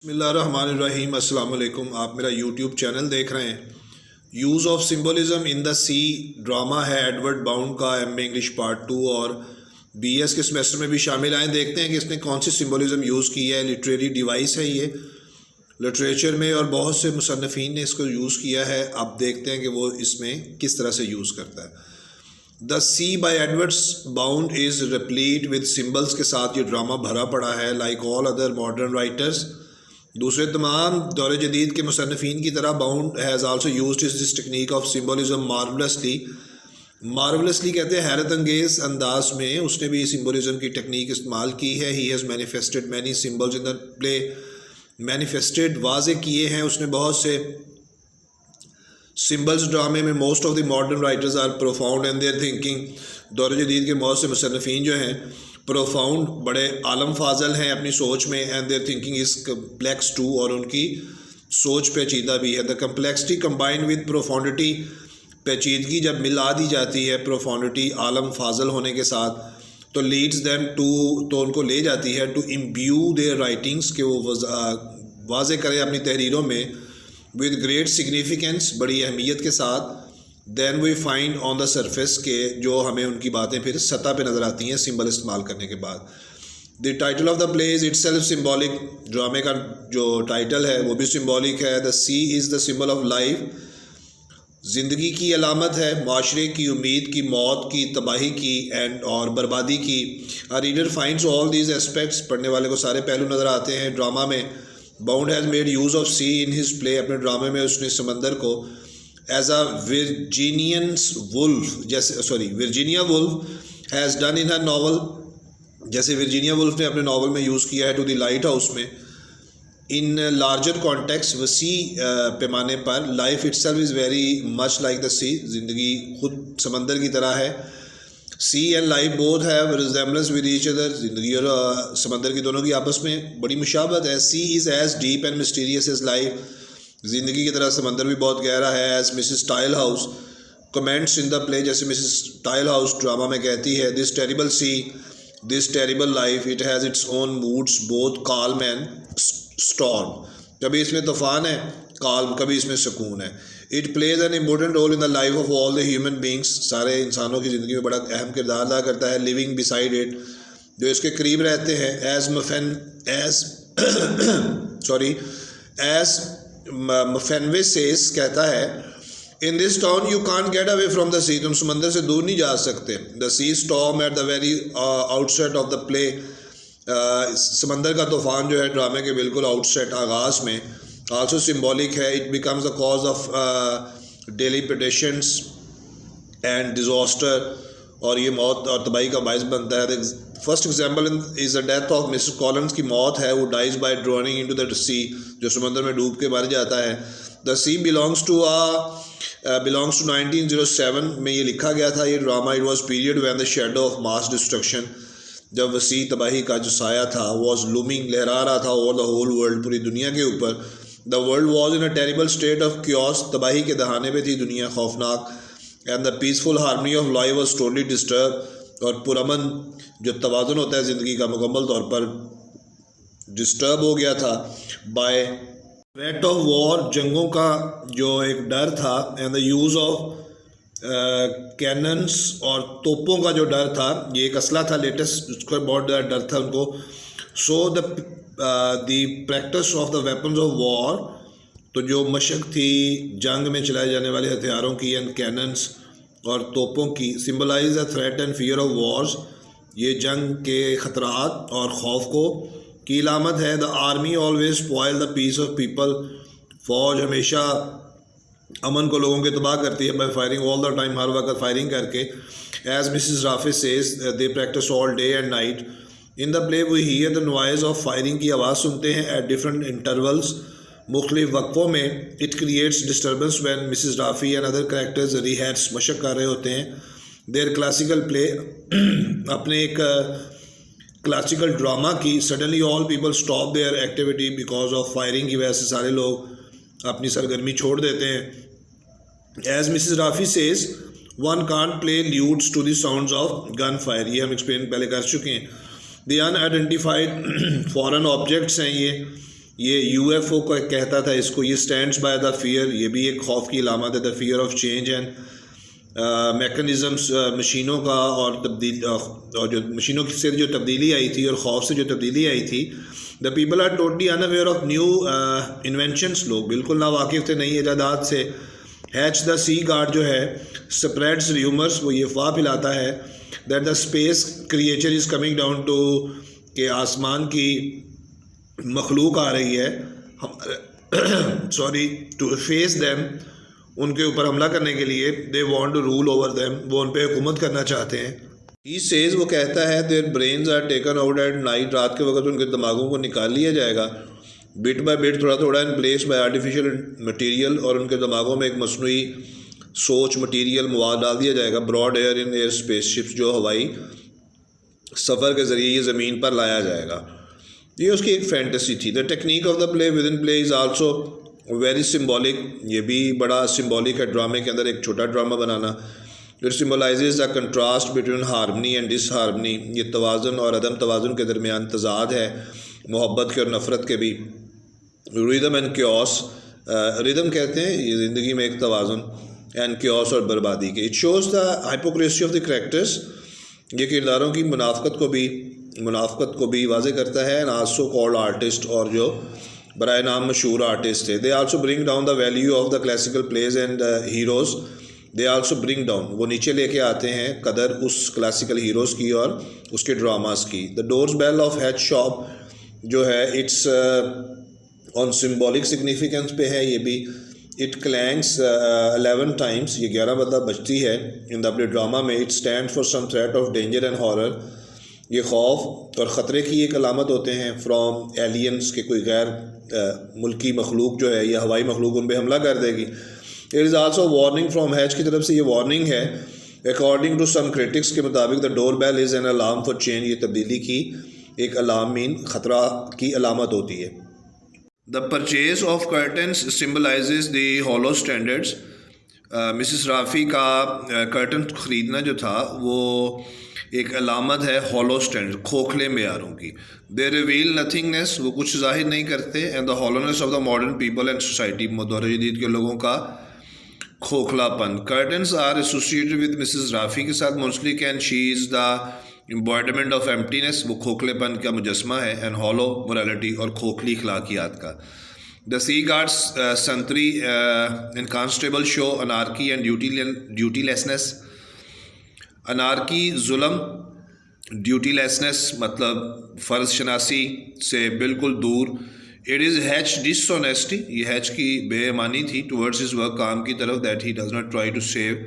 बिस्मिल्लाहिर्रहमानिर्रहीम। अस्सलाम वालेकुम। आप मेरा यूट्यूब चैनल देख रहे हैं। Use of symbolism in the sea drama है एडवर्ड बाउंड का एम ए इंग्लिश पार्ट 2 और बीएस के सेमेस्टर में भी शामिल आए। देखते हैं कि इसने कौन सी सिंबलिज़म यूज़ की है। लिटरेरी डिवाइस है ये लिटरेचर में और बहुत से मुसन्निफ़ीन ने इसको यूज़ किया है। अब देखते हैं कि वो इसमें किस तरह से यूज़ करता है। The sea by Edwards Bond is replete with symbols के साथ ये ड्रामा भरा पड़ा है। Like all other modern writers, दूसरे तमाम दौर जदीद के मुसन्निफ़ीन की तरह Bond has also used this technique of symbolism marvellously कहते हैं हैरत अंगेज़ अंदाज में उसने भी सिम्बलिज़म की टेक्निक इस्तेमाल की है। He has manifested many symbols in the play. Manifested वाजे किए हैं उसने बहुत से सिम्बल्स ड्रामे में। Most of the modern writers are profound and their thinking. दौर जदीद के बहुत से मुसन्निफ़ीन जो हैं प्रोफाउंड बड़े आलम फाजल हैं अपनी सोच में। And their thinking is complex too, और उनकी सोच पेचीदा भी है। The complexity combined with profundity, पेचीदगी जब मिला दी जाती है प्रोफाउंडिटी आलम फाजल होने के साथ, तो लीड्स देम टू, तो उनको ले जाती है टू इम्ब्यू देयर राइटिंग्स, के वो वाजे करें अपनी तहरीरों में विद ग्रेट सिग्निफिकेंस, बड़ी अहमियत के साथ। Then we find on the surface के जो हमें उनकी बातें फिर सतह पे नज़र आती हैं सिंबल इस्तेमाल करने के बाद। The title of the play is itself symbolic. ड्रामे का जो टाइटल है वो भी सिम्बॉलिक है। The sea is the symbol of life, ज़िंदगी की अलामत है, माशरे की, उम्मीद की, मौत की, तबाही की एंड और बर्बादी की। A reader finds all these aspects, पढ़ने वाले को सारे पहलू नज़र आते हैं ड्रामा में। Bond has made use of sea in his play, अपने ड्रामे में उसने समंदर को as a Virginia Woolf has done in her novel, जैसे वर्जीनिया वुल्फ ने अपने नावल में यूज़ किया है। टू द लाइट हाउस में इन लार्जर कॉन्टेक्स्ट, वसी पैमाने पर। Life itself is very much like the sea, ज़िंदगी खुद समंदर की तरह है। Sea and life both have resemblance with each other, ज़िंदगी और समंदर की दोनों की आपस में बड़ी मुशाबत है। Sea is as deep and mysterious as life, ज़िंदगी की तरह समंदर भी बहुत गहरा है। As Mrs Tilehouse comments in the play, जैसे मिसिस टाइल हाउस ड्रामा में कहती है, this terrible sea, this terrible life, it has its own moods both calm and storm. कभी इसमें तूफ़ान है काल्म, कभी इसमें सुकून है। It plays an important role in the life of all the human beings, सारे इंसानों की ज़िंदगी में बड़ा अहम किरदार अदा करता है। लिविंग बिसाइड इट, जो इसके करीब रहते हैं। एज मफेनवे सेस कहता है, in this town you can't get away from the sea, तुम समंदर से दूर नहीं जा सकते। The sea storm at the very outset of the play, समंदर का तूफ़ान जो है ड्रामे के बिल्कुल आउटसेट आगाज़ में आल्सो सिम्बॉलिक है। It becomes the cause of daily depredations and disaster, और ये मौत और तबाही का बायस बनता है। First example is the death of Mrs Collins की मौत है, वो dies by drowning into the sea, जो समंदर में डूब के मर जाता है। द सी बिलोंग्स टू 1907 में ये लिखा गया था ये drama. It was period when the shadow of mass destruction, जब वसी तबाही का जो साया था वॉज लूमिंग, लहरा रहा था ओवर द होल वर्ल्ड, पूरी दुनिया के ऊपर। The world was in a terrible state of chaos, तबाही के दहाने पे थी दुनिया, खौफनाक। And the peaceful harmony of life was totally disturb, और पुरअमन जो तवाज़ुन होता है ज़िंदगी का मुकम्मल तौर पर डिस्टर्ब हो गया था बाय थ्रेट ऑफ वॉर, जंगों का जो एक डर था। And the use of cannons, और तोपों का जो डर था, ये एक असला था लेटेस्ट, उसका बहुत डर था उनको। So the practice of the weapons of war, तो जो मशक थी जंग में चलाए जाने वाले हथियारों की, एंड कैनन्स और तोपों की, symbolize the threat and fear of wars, ये जंग के ख़तरात और खौफ को की इलामत है। The army always spoil the peace of people, फ़ौज हमेशा अमन को लोगों के तबाह करती है by firing all the time, हर वक्त फायरिंग करके। As Mrs Rafi says they practise all day and night. In the play we hear the noise of firing की आवाज़ सुनते हैं एट डिफरेंट इंटरवल्स, मुख्तलिफ वक्फ़ों में। It creates disturbance when Mrs Rafi and other characters rehearse, मशक कर रहे होते हैं। देयर क्लासिकल प्ले, अपने एक क्लासिकल ड्रामा की। Suddenly all people stop their activity because of firing की वजह से सारे लोग अपनी सरगर्मी छोड़ देते हैं। As Mrs Rafi says, one can't play lutes to the sounds of gun fire, ये हम एक्सप्लेन पहले कर चुके हैं। द अनआइडेंटिफाइड फॉरेन ऑब्जेक्ट्स हैं ये, ये UFO को कहता था इसको, ये स्टैंड्स बाय द फियर, ये भी एक खौफ की अलामत है, the fear of change and mechanisms मशीनों का और तब्दील और जो मशीनों से जो तब्दीली आई थी और खौफ से जो तब्दीली आई थी। The people are totally unaware of new inventions, लोग बिल्कुल ना वाकिफ़ थे नई ईजादात से। हैच द सी गार्ड जो है स्प्रेड्स र्यूमर्स, वो ये अफवाह फैलाता है that the space creature is coming down to, के आसमान की मखलूक आ रही है हम सॉरी टू फेस दैम, उनके ऊपर हमला करने के लिए। They want to rule over them, वो उन पर हुकूमत करना चाहते हैं। ही सेज, वो कहता है their brains are taken out at night, रात के वक्त उनके दिमागों को निकाल लिया जाएगा बिट बाय बिट, थोड़ा थोड़ा, in place by artificial material, और उनके दिमागों में एक मसनूई सोच मटेरियल मवाद डाल दिया जाएगा। Broad air in air spaceships, जो हवाई सफ़र के ज़रिए ये ज़मीन पर लाया जाएगा। ये उसकी एक फैंटेसी थी। The technique of the play with in play is also very symbolic, ये भी बड़ा सिम्बॉलिक है ड्रामे के अंदर, एक छोटा drama banana. It symbolises the contrast between harmony and disharmony, ये तवाज़ुन और अदम तवाज़ुन के दरमियान तजाद है, मोहब्बत के और नफ़रत के भी। रिदम एंड क्योस, रिदम कहते हैं ये ज़िंदगी में एक तवाज़ुन, एंड क्योस और बर्बादी के। It shows the hypocrisy of the characters, ये किरदारों की मुनाफ़कत को भी वाज़े करता है। एंड आल्सो कॉल्ड आर्टिस्ट, और जो बराए नाम मशहूर आर्टिस्ट थे। They also bring down the value of the classical plays and heroes, they also bring down, वो नीचे लेके आते हैं कदर उस क्लासिकल हीरोज़ की और उसके ड्रामास की। The doors bell of Hatch shop जो है इट्स ऑन सिम्बॉलिक सिग्निफिकेंस पे है ये भी। इट क्लैंग्स 11 टाइम्स, ये 11 मतलब बजती है इन द अपने ड्रामा में। It stand for some threat of danger and horror, ये खौफ और ख़तरे की एक अलामत होते हैं फ्रॉम एलियंस के, कोई गैर मुल्की मखलूक जो है या हवाई मखलूक उन पर हमला कर देगी। It is also warning from hatch की तरफ से ये वार्निंग है। अकॉर्डिंग टू सम क्रिटिक्स के मुताबिक the door bell is an alarm for change, ये तब्दीली की एक अलार्म मीन ख़तरा की अलामत होती है। The purchase of curtains symbolises the hollow standards, मिसिस राफ़ी का कर्टन ख़रीदना जो था वो एक अलामत है हॉलो स्टैंडर्ड, खोखले मेयारों की। दे रिवील नथिंगनेस, वो कुछ जाहिर नहीं करते। And the hollowness of the modern people and society, दौर जदीद के लोगों का खोखलापन। Curtains are associated with Mrs Rafi के साथ मुंसलिक, and she is the embodiment of emptiness, वो खोखलेपन का मुजस्मा है। एंड हॉलो मोरालिटी, और खोखली अखलाकियात का। द सी गार्ड्स संतरी and constable show anarchy and dutilessness, anarchy जुल्म, ड्यूटीलेसनेस मतलब फ़र्ज शनासी से बिल्कुल दूर। इट इज़ हैच डिसऑनेस्टी, ये हैच की बेईमानी थी टुवर्ड्स हिज वर्क, काम की तरफ, that he does not try to save,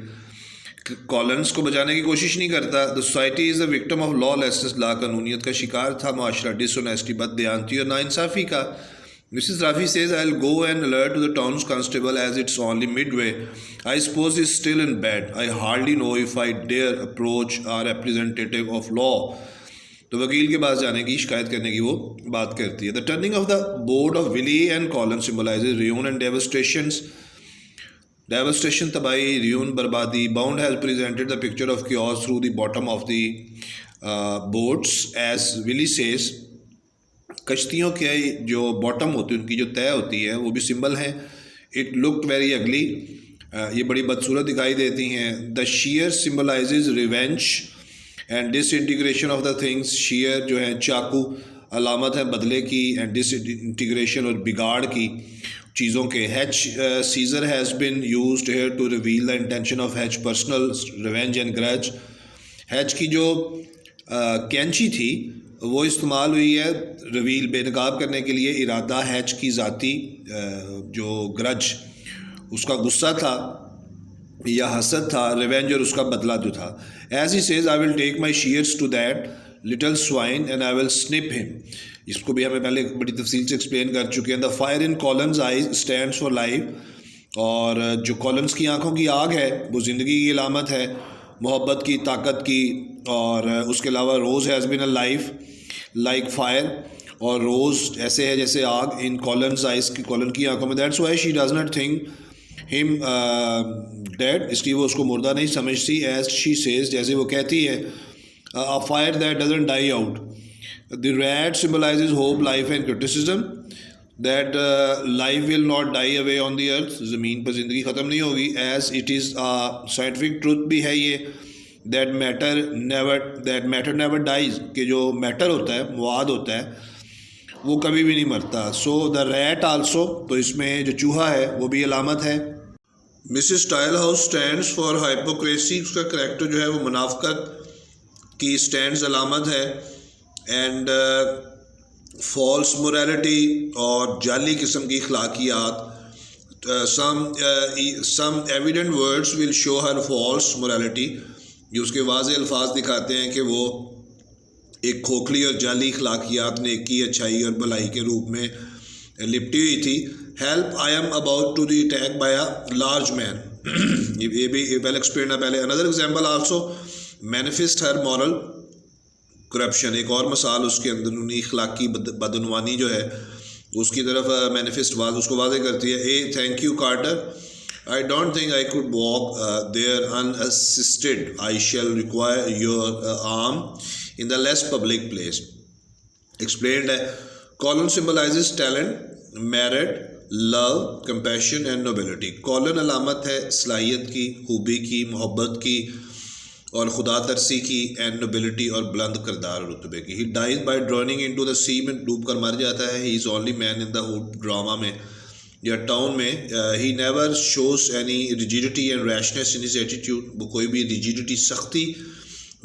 Colin's को बचाने की कोशिश नहीं करता। The society is the victim of lawlessness, लाकानूनियत का शिकार था माशरा, डिसऑनेस्टी बददियानती और नाइंसाफ़ी का। Mrs. Rafi says, I'll go and alert to the town's constable as it's only midway. I suppose he's still in bed. I hardly know if I dare approach our representative of law. तो वकील के पास जाने की, शिकायत करने की वो बात करती है। The turning of the board of Willie and Colin symbolizes ruin and devastations. Devastation, तबाही, ruin, बर्बादी. Bound has presented the picture of chaos through the bottom of the boats, as Willie says. कश्तियों के जो bottom होती है, उनकी जो तय होती है, वो भी सिंबल हैं। इट लुक्ड वेरी अगली, ये बड़ी बदसूरत दिखाई देती हैं। The share symbolises revenge and disintegration of the things, share जो है चाकू, अलामत है बदले की, एंड डिसइंटीग्रेशन और बिगाड़ की चीज़ों के। Hatch scissor has been used here to reveal the intention of Hatch personal revenge and grudge. Hatch की जो कैंची थी वो इस्तेमाल हुई है रिवील, बेनकाब करने के लिए। इरादा हैच की ज़ाती जो ग्रज, उसका गुस्सा था या हसद था, रिवेंज और उसका बदला जो था। As he says, I will take my shears to that little swine and I will snip him. इसको भी हमें पहले बड़ी तफसील से एक्सप्लेन कर चुके हैं। The fire in Colin's eyes stands for life, और जो कॉलन्स की आंखों की आग है वो ज़िंदगी की अलामत है, मोहब्बत की, ताकत की। और उसके अलावा Rose has been a life like fire, और रोज़ ऐसे है जैसे आग, इन कॉलन्स आइज की, कॉलन की आंखों में। That's why she does not think him dead, इसलिए वो उसको मुर्दा नहीं समझती। एज शी सेज, जैसे वो कहती है, a fire that doesn't die out. The red symbolises hope, life and criticism. That life will not die away on the earth, ज़मीन पर ज़िंदगी ख़त्म नहीं होगी, as it is scientific truth भी है ये, दैट मैटर नेवर डाइज, कि जो मैटर होता है, मवाद होता है, वो कभी भी नहीं मरता। सो द रैट आल्सो, तो इसमें जो चूहा है वो भी अलामत है। Mrs tile house stands for hypocrisy, उसका करेक्टर जो है वो मुनाफकत की स्टैंड्स अलामत है। एंड फॉल्स मोरालिटी, और जाली किस्म की अखलाकियात, some evident words will show her false morality, जो उसके वाज़े अल्फाज दिखाते हैं कि वो एक खोखली और जाली अखलाकियात, नेकी, अच्छाई और भलाई के रूप में लिपटी हुई थी। Help, I am about to be attack by a large man, ये भी वेल एक्सप्लेन है पहले। Another example also manifest her moral corruption, एक और मिसाल उसके अंदरूनी अखलाकी बदनवानी जो है उसकी तरफ मैनिफेस्ट उसको वाज़े करती है। A thank you Carter, I don't think I could walk there unassisted. I shall require your arm in the less public place. Explained है, colon symbolizes talent, merit, love, compassion and nobility. colon अलामत है सलाहियत की, खूबी की, मोहब्बत की और खुदा तरसी की, एंड नोबिलिटी और बुलंद करदार रुतबे की। He dies by drowning into the sea, में डूब कर मर जाता है। He is only man in the whole drama में या टाउन में। He never shows any rigidity and rashness in his attitude, वो कोई भी रिजिडिटी, सख्ती,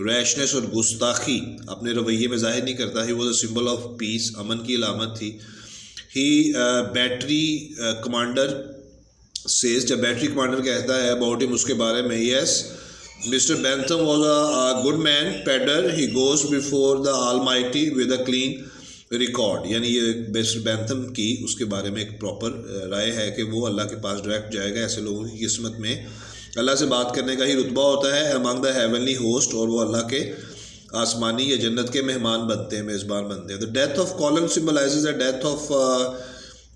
रैशनेस और गुस्ताखी अपने रवैये में ज़ाहिर नहीं करता। He was a symbol of peace, अमन की अलामत थी। ही बैटरी कमांडर सेज, जब बैटरी कमांडर कहता है अबाउट हिम उसके बारे में, yes Mr Bentham was a good man padre, he goes before the Almighty with a clean record, यानी ये मिस्टर बेंथम की उसके बारे में एक प्रॉपर राय है कि वो अल्लाह के पास डायरेक्ट जाएगा। ऐसे लोगों की किस्मत में अल्लाह से बात करने का ही रुतबा होता है अमंग द हेवनली होस्ट, और वो अल्लाह के आसमानी या जन्नत के मेहमान बनते हैं, मेज़बान बनते हैं। The death of Colin symbolizes the death of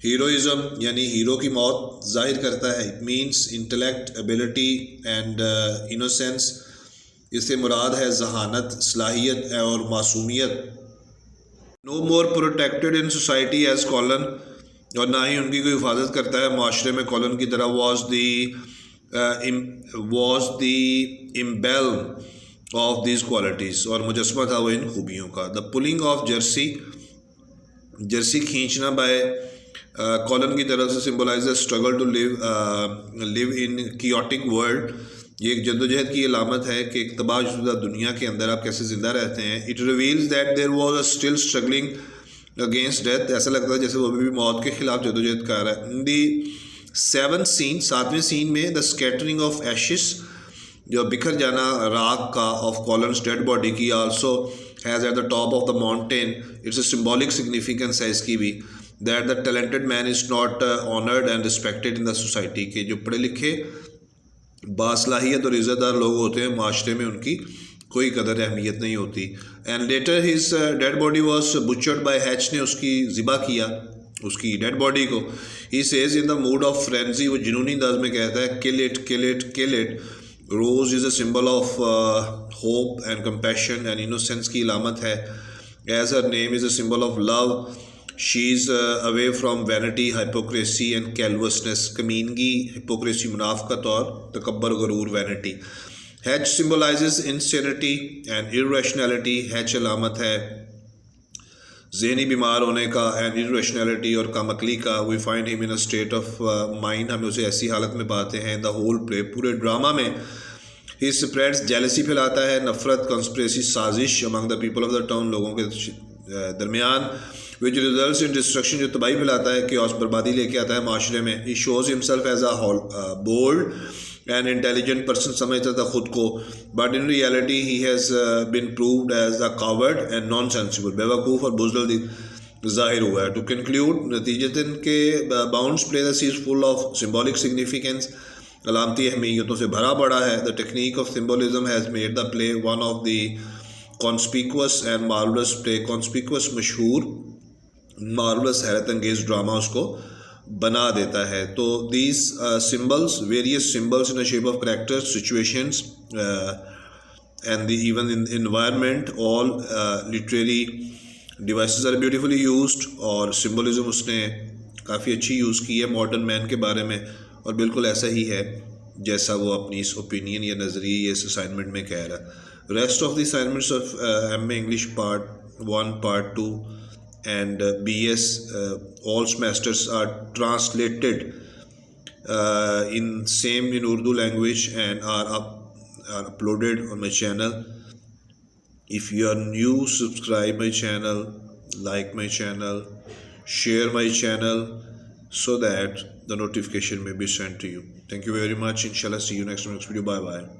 heroism, यानी हीरो की मौत जाहिर करता है। It means intellect, ability and innocence, इससे मुराद है जहानत, सलाहियत और मासूमियत। No more protected in society as Colin, और ना ही उनकी कोई हिफाजत करता है माशरे में कॉलन की तरह। Was the emblem of this qualities, और मुजस्मा था वो इन खूबियों का। The pulling of jersey, jersey खींचना बाय कॉलन की तरफ से symbolise the struggle to live in chaotic world, ये एक जद्दोजहद की अलामत है कि एक तबाहशुदा दुनिया के अंदर आप कैसे ज़िंदा रहते हैं। It reveals that there was a still struggling against death, ऐसा लगता है जैसे वो अभी भी मौत के खिलाफ जद्दोजहद कर रहा है। इन दी 7th सीन, 7वें सीन में, द स्कैटरिंग ऑफ एशिस, जो बिखर जाना राख का, ऑफ कॉलन्स डेड बॉडी की, also has at the top of the mountain, it's a symbolic significance है इसकी भी, that the talented man is not honoured and respected in the society, के जो पढ़े लिखे बासलाहियत और इज़्ज़तदार लोग होते हैं माशरे में उनकी कोई कदर अहमियत नहीं होती। And later his dead body was butchered by Hatch, ने उसकी ज़िबा किया उसकी डेड बॉडी को। He says in the mood of frenzy, वो जुनूनी अंदाज में कहता है, kill it kill it kill it. Rose is a symbol of hope and compassion and innocence की अलामत है। As her name is a symbol of love, she is away from vanity, hypocrisy and callousness, कमीनगी, hypocrisy, मुनाफकत और तकब्बर, गरूर, vanity. Hatch symbolises insanity and irrationality, Hatch अलामत है ज़हनी बीमार होने का, एंड इर्रेशनैलिटी और कामअक्ली का। We find him in a state of mind, हमें उसे ऐसी हालत में पाते हैं। द होल प्ले, पूरे ड्रामा में ही स्प्रेड्स, जेलसी फैलाता है, नफरत, कंस्पिरेसी, साजिश among the people of the town, लोगों के दरमियान, विच रिजल्ट्स इन डिस्ट्रक्शन, जो तबाही फैलाता है, chaos, बर्बादी लेके आता है माशरे में। He shows himself as a bold and intelligent person, समझता था खुद को, but in reality he has been proved as a coward and non sensible, बेवकूफ़ और बुज़दिल ज़ाहिर हुआ है। टू कंक्लूड, नतीजतन के Bond's play the Sea's full of symbolic significance, अलामती अहमियतों से भरा पड़ा है। The technique of symbolism has made the play one of the conspicuous and marvellous play, conspicuous मशहूर, मार्वलस हैरत अंगेज ड्रामा उसको बना देता है। तो these symbols, various symbols in the shape of characters, situations and the even in environment, all literary devices are beautifully used, और symbolism उसने काफ़ी अच्छी यूज़ की है मॉडर्न मैन के बारे में, और बिल्कुल ऐसा ही है जैसा वो अपनी इस ओपिनियन या नज़रिए या इस असाइनमेंट में कह रहा है। Rest of the assignments of MA English part 1, part 2 and BS all semesters are translated in same in Urdu language and are uploaded on my channel. If you are new, subscribe my channel, like my channel, share my channel so that the notification may be sent to you. Thank you very much. Inshallah, see you next video. Bye bye.